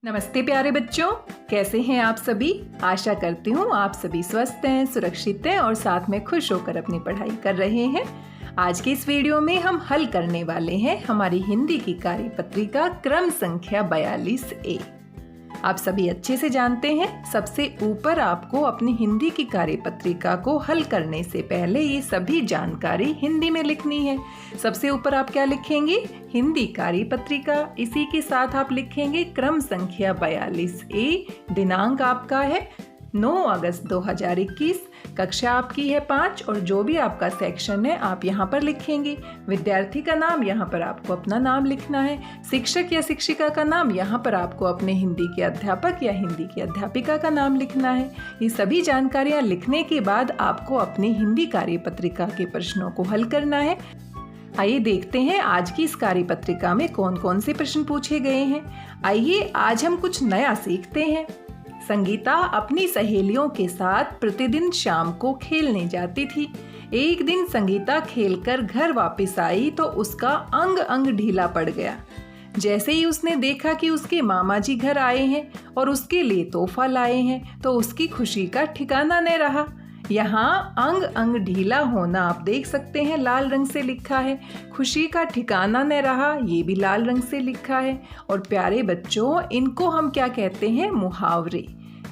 नमस्ते प्यारे बच्चों, कैसे हैं आप सभी। आशा करती हूँ आप सभी स्वस्थ हैं, सुरक्षित हैं और साथ में खुश होकर अपनी पढ़ाई कर रहे हैं। आज के इस वीडियो में हम हल करने वाले हैं हमारी हिंदी की कार्यपत्रिका क्रम संख्या 42A। आप सभी अच्छे से जानते हैं, सबसे ऊपर आपको अपनी हिंदी की कार्यपत्रिका को हल करने से पहले ये सभी जानकारी हिंदी में लिखनी है। सबसे ऊपर आप क्या लिखेंगे? हिंदी कार्यपत्रिका। इसी के साथ आप लिखेंगे क्रम संख्या 42A। दिनांक आपका है 9 अगस्त 2021। कक्षा आपकी है 5 और जो भी आपका सेक्शन है आप यहाँ पर लिखेंगे। विद्यार्थी का नाम यहाँ पर आपको अपना नाम लिखना है। शिक्षक या शिक्षिका का नाम यहाँ पर आपको अपने हिंदी के अध्यापक या हिंदी की अध्यापिका का नाम लिखना है। ये सभी जानकारियाँ लिखने के बाद आपको अपनी हिंदी कार्यपत्रिका के प्रश्नों को हल करना है। आइए देखते हैं आज की इस कार्यपत्रिका में कौन कौन से प्रश्न पूछे गए हैं। आइए आज हम कुछ नया सीखते हैं। संगीता अपनी सहेलियों के साथ प्रतिदिन शाम को खेलने जाती थी। एक दिन संगीता खेलकर घर वापस आई तो उसका अंग अंग ढीला पड़ गया। जैसे ही उसने देखा कि उसके मामा जी घर आए हैं और उसके लिए तोहफा लाए हैं तो उसकी खुशी का ठिकाना न रहा। यहाँ अंग अंग ढीला होना आप देख सकते हैं, लाल रंग से लिखा है। खुशी का ठिकाना न रहा, ये भी लाल रंग से लिखा है। और प्यारे बच्चों, इनको हम क्या कहते हैं? मुहावरे।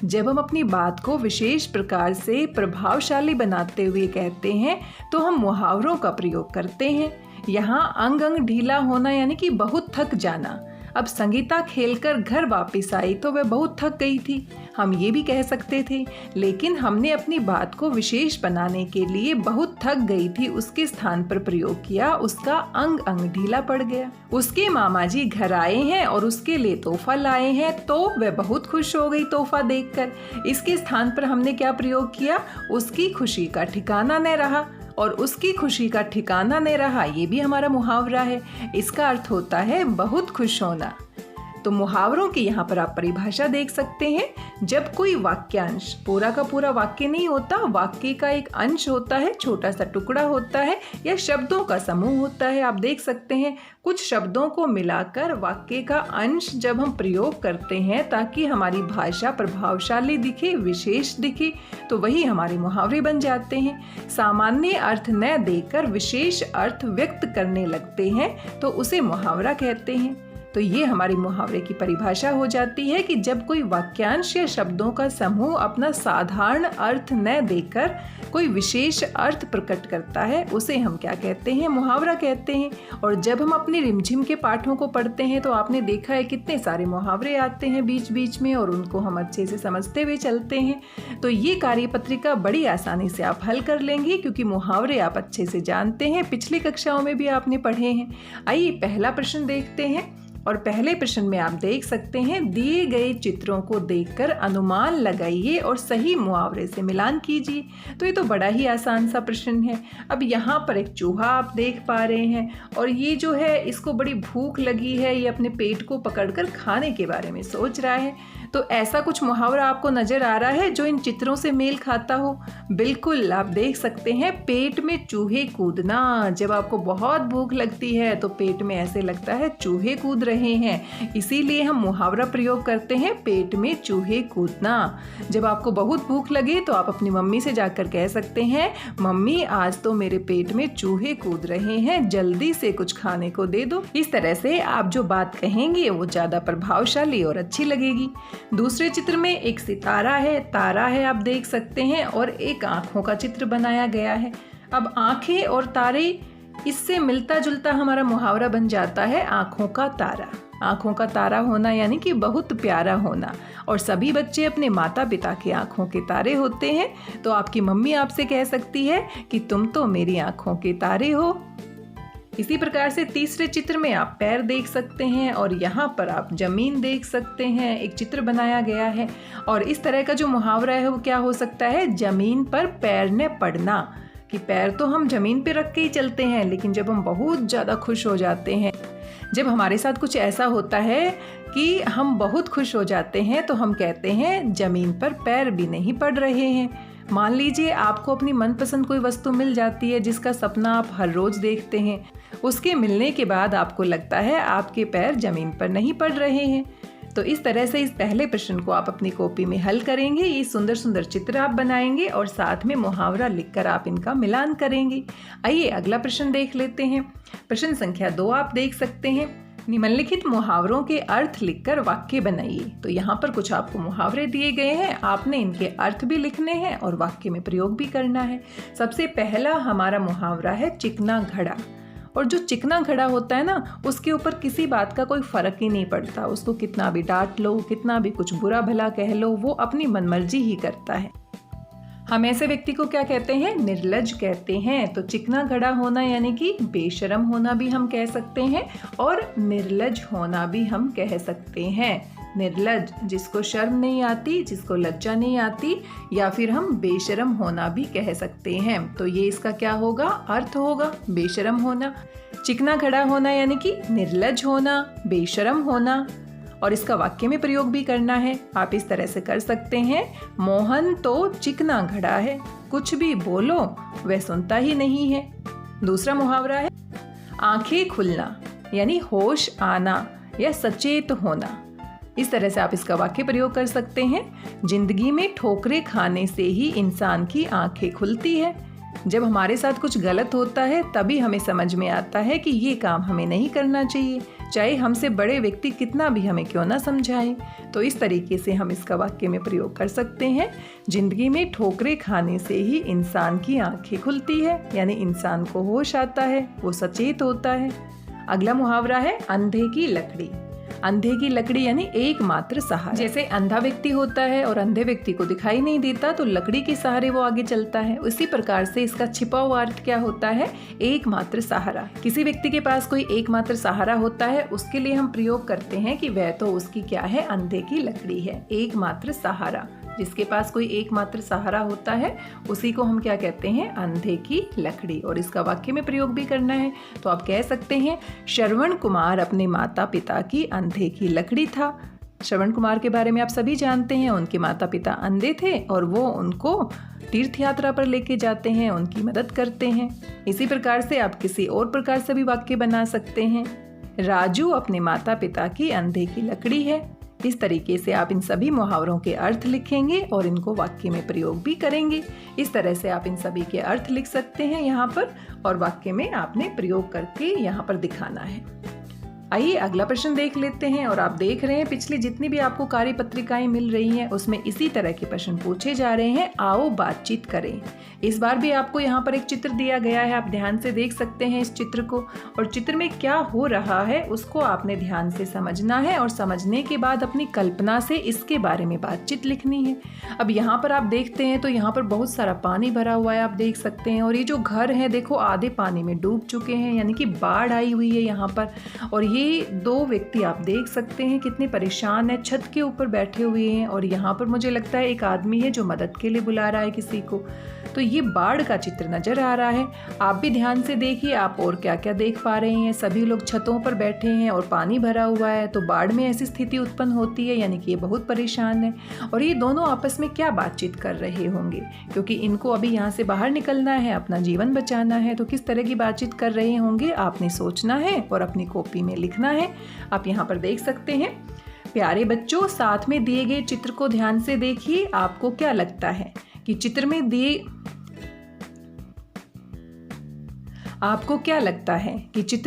जब हम अपनी बात को विशेष प्रकार से प्रभावशाली बनाते हुए कहते हैं तो हम मुहावरों का प्रयोग करते हैं। यहाँ अंग अंग ढीला होना यानी कि बहुत थक जाना। अब संगीता खेलकर घर वापस आई तो वह बहुत थक गई थी, हम ये भी कह सकते थे, लेकिन हमने अपनी बात को विशेष बनाने के लिए बहुत थक गई थी उसके स्थान पर प्रयोग किया, उसका अंग अंग ढीला पड़ गया। उसके मामा जी घर आए हैं और उसके लिए तोहफा लाए हैं तो वह बहुत खुश हो गई तोहफा देखकर। इसके स्थान पर हमने क्या प्रयोग किया? उसकी खुशी का ठिकाना न रहा। और उसकी खुशी का ठिकाना न रहा, ये भी हमारा मुहावरा है। इसका अर्थ होता है बहुत खुश होना। तो मुहावरों की यहाँ पर आप परिभाषा देख सकते हैं। जब कोई वाक्यांश, पूरा का पूरा वाक्य नहीं होता, वाक्य का एक अंश होता है, छोटा सा टुकड़ा होता है या शब्दों का समूह होता है। आप देख सकते हैं कुछ शब्दों को मिलाकर वाक्य का अंश जब हम प्रयोग करते हैं ताकि हमारी भाषा प्रभावशाली दिखे, विशेष दिखे, तो वही हमारे मुहावरे बन जाते हैं। सामान्य अर्थ न देकर विशेष अर्थ व्यक्त करने लगते हैं तो उसे मुहावरा कहते हैं। तो ये हमारी मुहावरे की परिभाषा हो जाती है कि जब कोई वाक्यांश या शब्दों का समूह अपना साधारण अर्थ न देकर कोई विशेष अर्थ प्रकट करता है उसे हम क्या कहते हैं? मुहावरा कहते हैं। और जब हम अपनी रिमझिम के पाठों को पढ़ते हैं तो आपने देखा है कितने सारे मुहावरे आते हैं बीच बीच में और उनको हम अच्छे से समझते हुए चलते हैं। तो ये कार्यपत्रिका बड़ी आसानी से आप हल कर लेंगे क्योंकि मुहावरे आप अच्छे से जानते हैं, पिछली कक्षाओं में भी आपने पढ़े हैं। आइए पहला प्रश्न देखते हैं। और पहले प्रश्न में आप देख सकते हैं, दिए गए चित्रों को देखकर अनुमान लगाइए और सही मुहावरे से मिलान कीजिए। तो ये तो बड़ा ही आसान सा प्रश्न है। अब यहाँ पर एक चूहा आप देख पा रहे हैं और ये जो है इसको बड़ी भूख लगी है, ये अपने पेट को पकड़कर खाने के बारे में सोच रहा है। तो ऐसा कुछ मुहावरा आपको नजर आ रहा है जो इन चित्रों से मेल खाता हो? बिल्कुल, आप देख सकते हैं पेट में चूहे कूदना। जब आपको बहुत भूख लगती है तो पेट में ऐसे लगता है चूहे कूद रहे हैं, इसीलिए हम मुहावरा प्रयोग करते हैं पेट में चूहे कूदना। जब आपको बहुत भूख लगे तो आप अपनी मम्मी से जाकर कह सकते हैं, मम्मी आज तो मेरे पेट में चूहे कूद रहे हैं, जल्दी से कुछ खाने को दे दो। इस तरह से आप जो बात कहेंगे वो ज्यादा प्रभावशाली और अच्छी लगेगी। दूसरे चित्र में एक सितारा है, तारा है, आप देख सकते हैं, और एक आंखों का चित्र बनाया गया है। अब आंखें और तारे, इससे मिलता जुलता हमारा मुहावरा बन जाता है आंखों का तारा। आंखों का तारा होना यानी कि बहुत प्यारा होना। और सभी बच्चे अपने माता पिता की आंखों के तारे होते हैं, तो आपकी मम्मी आपसे कह सकती है कि तुम तो मेरी आंखों के तारे हो। इसी प्रकार से तीसरे चित्र में आप पैर देख सकते हैं और यहाँ पर आप जमीन देख सकते हैं। एक चित्र बनाया गया है और इस तरह का जो मुहावरा है वो क्या हो सकता है? जमीन पर पैर ने पड़ना। कि पैर तो हम जमीन पे रख के ही चलते हैं, लेकिन जब हम बहुत ज़्यादा खुश हो जाते हैं, जब हमारे साथ कुछ ऐसा होता है कि हम बहुत खुश हो जाते हैं तो हम कहते हैं जमीन पर पैर भी नहीं पड़ रहे हैं। मान लीजिए आपको अपनी मनपसंद कोई वस्तु मिल जाती है जिसका सपना आप हर रोज देखते हैं, उसके मिलने के बाद आपको लगता है आपके पैर जमीन पर नहीं पड़ रहे हैं। तो इस तरह से इस पहले प्रश्न को आप अपनी कॉपी में हल करेंगे। ये सुंदर सुंदर चित्र आप बनाएंगे और साथ में मुहावरा लिखकर आप इनका मिलान करेंगे। आइए अगला प्रश्न देख लेते हैं। प्रश्न संख्या 2 आप देख सकते हैं। निम्नलिखित मुहावरों के अर्थ लिखकर वाक्य बनाइए। तो यहाँ पर कुछ आपको मुहावरे दिए गए हैं, आपने इनके अर्थ भी लिखने हैं और वाक्य में प्रयोग भी करना है। सबसे पहला हमारा मुहावरा है चिकना घड़ा। और जो चिकना घड़ा होता है ना, उसके ऊपर किसी बात का कोई फर्क ही नहीं पड़ता। उसको कितना भी डांट लो, कितना भी कुछ बुरा भला कह लो, वो अपनी मनमर्जी ही करता है। हम ऐसे व्यक्ति को क्या कहते हैं? निर्लज कहते हैं। तो चिकना घड़ा होना यानी कि बेशरम होना भी हम कह सकते हैं और निर्लज होना भी हम कह सकते हैं। निर्लज, जिसको शर्म नहीं आती, जिसको लज्जा नहीं आती, या फिर हम बेशरम होना भी कह सकते हैं। तो ये इसका क्या होगा? अर्थ होगा बेशरम होना। चिकना घड़ा होना यानी कि निर्लज होना, बेशरम होना। और इसका वाक्य में प्रयोग भी करना है। आप इस तरह से कर सकते हैं, मोहन तो चिकना घड़ा है, कुछ भी बोलो वह सुनता ही नहीं है। दूसरा मुहावरा है आंखें खुलना, यानी होश आना या सचेत होना। इस तरह से आप इसका वाक्य प्रयोग कर सकते हैं। जिंदगी में ठोकरें खाने से ही इंसान की आंखें खुलती है। जब हमारे साथ कुछ गलत होता है तभी हमें समझ में आता है कि ये काम हमें नहीं करना चाहिए, चाहे हमसे बड़े व्यक्ति कितना भी हमें क्यों ना समझाएं। तो इस तरीके से हम इसका वाक्य में प्रयोग कर सकते हैं। जिंदगी में ठोकरें खाने से ही इंसान की आंखें खुलती है, यानी इंसान को होश आता है, वो सचेत होता है। अगला मुहावरा है अंधे की लकड़ी। अंधे की लकड़ी यानी एकमात्र सहारा। जैसे अंधा व्यक्ति होता है और अंधे व्यक्ति को दिखाई नहीं देता तो लकड़ी के सहारे वो आगे चलता है। उसी प्रकार से इसका छिपा हुआ अर्थ क्या होता है? एकमात्र सहारा। किसी व्यक्ति के पास कोई एकमात्र सहारा होता है, उसके लिए हम प्रयोग करते हैं कि वह तो उसकी क्या है? अंधे की लकड़ी है, एकमात्र सहारा। जिसके पास कोई एकमात्र सहारा होता है उसी को हम क्या कहते हैं? अंधे की लकड़ी। और इसका वाक्य में प्रयोग भी करना है। तो आप कह सकते हैं श्रवण कुमार अपने माता पिता की अंधे की लकड़ी था। श्रवण कुमार के बारे में आप सभी जानते हैं, उनके माता पिता अंधे थे और वो उनको तीर्थ यात्रा पर लेके जाते हैं, उनकी मदद करते हैं। इसी प्रकार से आप किसी और प्रकार से भी वाक्य बना सकते हैं। राजू अपने माता पिता की अंधे की लकड़ी है। इस तरीके से आप इन सभी मुहावरों के अर्थ लिखेंगे और इनको वाक्य में प्रयोग भी करेंगे। इस तरह से आप इन सभी के अर्थ लिख सकते हैं यहाँ पर और वाक्य में आपने प्रयोग करके यहाँ पर दिखाना है। आइए अगला प्रश्न देख लेते हैं। और आप देख रहे हैं पिछली जितनी भी आपको कार्य पत्रिकाएं मिल रही हैं उसमें इसी तरह के प्रश्न पूछे जा रहे हैं। आओ बातचीत करें। इस बार भी आपको यहाँ पर एक चित्र दिया गया है, आप ध्यान से देख सकते हैं इस चित्र को। और चित्र में क्या हो रहा है उसको आपने ध्यान से समझना है और समझने के बाद अपनी कल्पना से इसके बारे में बातचीत लिखनी है। अब यहाँ पर आप देखते हैं तो यहाँ पर बहुत सारा पानी भरा हुआ है, आप देख सकते हैं। और ये जो घर है देखो आधे पानी में डूब चुके हैं, यानी कि बाढ़ आई हुई है यहाँ पर। और ये दो व्यक्ति आप देख सकते हैं कितने परेशान है, छत के ऊपर बैठे हुए हैं। और यहाँ पर मुझे लगता है एक आदमी है जो मदद के लिए बुला रहा है किसी को। तो ये बाढ़ का चित्र नजर आ रहा है। आप भी ध्यान से देखिए आप और क्या क्या देख पा रहे हैं। सभी लोग छतों पर बैठे हैं और पानी भरा हुआ है। तो बाढ़ में ऐसी स्थिति उत्पन्न होती है, यानी कि ये बहुत परेशान है। और ये दोनों आपस में क्या बातचीत कर रहे होंगे, क्योंकि इनको अभी यहाँ से बाहर निकलना है, अपना जीवन बचाना है। तो किस तरह की बातचीत कर रहे होंगे आपने सोचना है और अपनी कॉपी में लिखना है। आप यहाँ पर देख सकते हैं। प्यारे बच्चों, साथ में दिए गए चित्र को ध्यान से देखिए। आपको क्या लगता है कि चित्र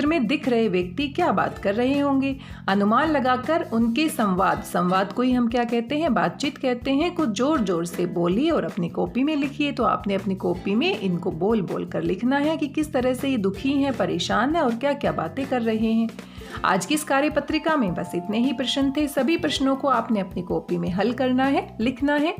में दिख रहे व्यक्ति क्या बात कर रहे होंगे? अनुमान लगाकर उनके संवाद को ही हम क्या कहते हैं? बातचीत कहते हैं। कुछ जोर जोर से बोलिए और अपनी कॉपी में लिखिए। तो आपने अपनी कॉपी में इनको बोल बोल कर लिखना है कि किस तरह से ये दुखी हैं, परेशान है और क्या क्या बातें कर रहे हैं। आज की इस कार्य पत्रिका में बस इतने ही प्रश्न थे। सभी प्रश्नों को आपने अपनी कॉपी में हल करना है, लिखना है।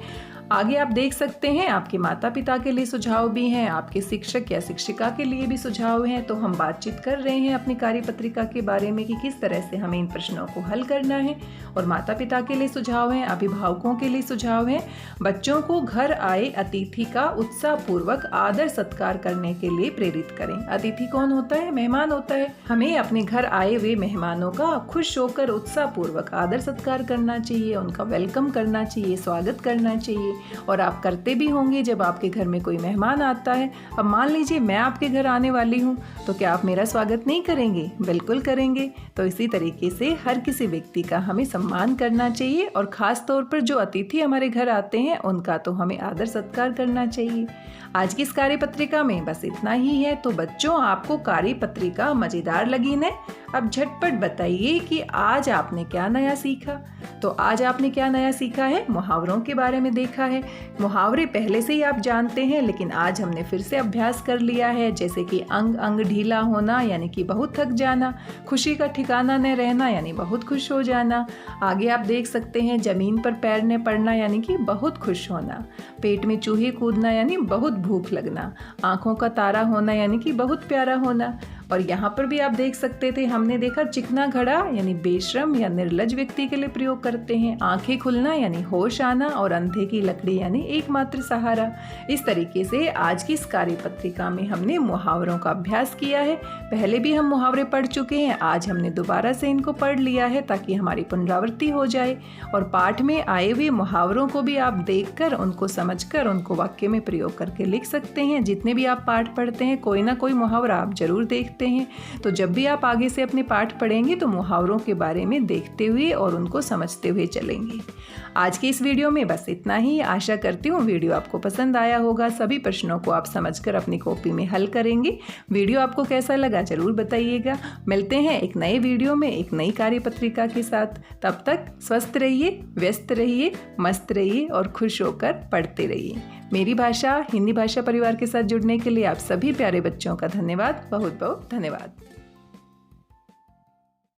आगे आप देख सकते हैं आपके माता पिता के लिए सुझाव भी हैं, आपके शिक्षक या शिक्षिका के लिए भी सुझाव हैं। तो हम बातचीत कर रहे हैं अपनी कार्य पत्रिका के बारे में कि किस तरह से हमें इन प्रश्नों को हल करना है। और माता पिता के लिए सुझाव हैं, अभिभावकों के लिए सुझाव हैं। बच्चों को घर आए अतिथि का उत्साहपूर्वक आदर सत्कार करने के लिए प्रेरित करें। अतिथि कौन होता है? मेहमान होता है। हमें अपने घर आए हुए मेहमानों का खुश होकर उत्साहपूर्वक आदर सत्कार करना चाहिए, उनका वेलकम करना चाहिए, स्वागत करना चाहिए। और आप करते भी होंगे जब आपके घर में कोई मेहमान आता है। अब मान लीजिए मैं आपके घर आने वाली हूँ, तो क्या आप मेरा स्वागत नहीं करेंगे? बिल्कुल करेंगे। तो इसी तरीके से हर किसी व्यक्ति का हमें सम्मान करना चाहिए और ख़ास तौर पर जो अतिथि हमारे घर आते हैं उनका तो हमें आदर सत्कार करना चाहिए। आज की इस कार्यपत्रिका में बस इतना ही है। तो बच्चों, आपको कार्यपत्रिका मज़ेदार लगी न? अब झटपट बताइए कि आज आपने क्या नया सीखा। तो आज आपने क्या नया सीखा है? मुहावरों के बारे में देखा है। मुहावरे पहले से ही आप जानते हैं, लेकिन आज हमने फिर से अभ्यास कर लिया है। जैसे कि अंग अंग ढीला होना यानी कि बहुत थक जाना, खुशी का ठिकाना न रहना यानी बहुत खुश हो जाना। आगे आप देख सकते हैं ज़मीन पर पैर न पड़ना यानी कि बहुत खुश होना, पेट में चूहे कूदना यानी बहुत भूख लगना, आँखों का तारा होना यानी कि बहुत प्यारा होना। और यहाँ पर भी आप देख सकते थे, हमने देखा चिकना घड़ा यानी बेशरम या निर्लज व्यक्ति के लिए प्रयोग करते हैं, आंखें खुलना यानी होश आना और अंधे की लकड़ी यानी एकमात्र सहारा। इस तरीके से आज की इस कार्यपत्रिका में हमने मुहावरों का अभ्यास किया है। पहले भी हम मुहावरे पढ़ चुके हैं, आज हमने दोबारा से इनको पढ़ लिया है ताकि हमारी पुनरावृत्ति हो जाए। और पाठ में आए हुए मुहावरों को भी आप देखकर, उनको समझकर, उनको वाक्य में प्रयोग करके लिख सकते हैं। जितने भी आप पाठ पढ़ते हैं कोई ना कोई मुहावरा आप जरूर देखते हैं। तो जब भी आप आगे से अपने पाठ पढ़ेंगे तो मुहावरों के बारे में देखते हुए और उनको समझते हुए चलेंगे। आज की इस वीडियो में बस इतना ही। आशा करती हूँ वीडियो आपको पसंद आया होगा। सभी प्रश्नों को आप समझकर अपनी कॉपी में हल करेंगे। वीडियो आपको कैसा लगा जरूर बताइएगा। मिलते हैं एक नए वीडियो में एक नई कार्यपत्रिका के साथ। तब तक स्वस्थ रहिए, व्यस्त रहिए, मस्त रहिए और खुश होकर पढ़ते रहिए। मेरी भाषा हिंदी भाषा परिवार के साथ जुड़ने के लिए आप सभी प्यारे बच्चों का धन्यवाद, बहुत बहुत धन्यवाद।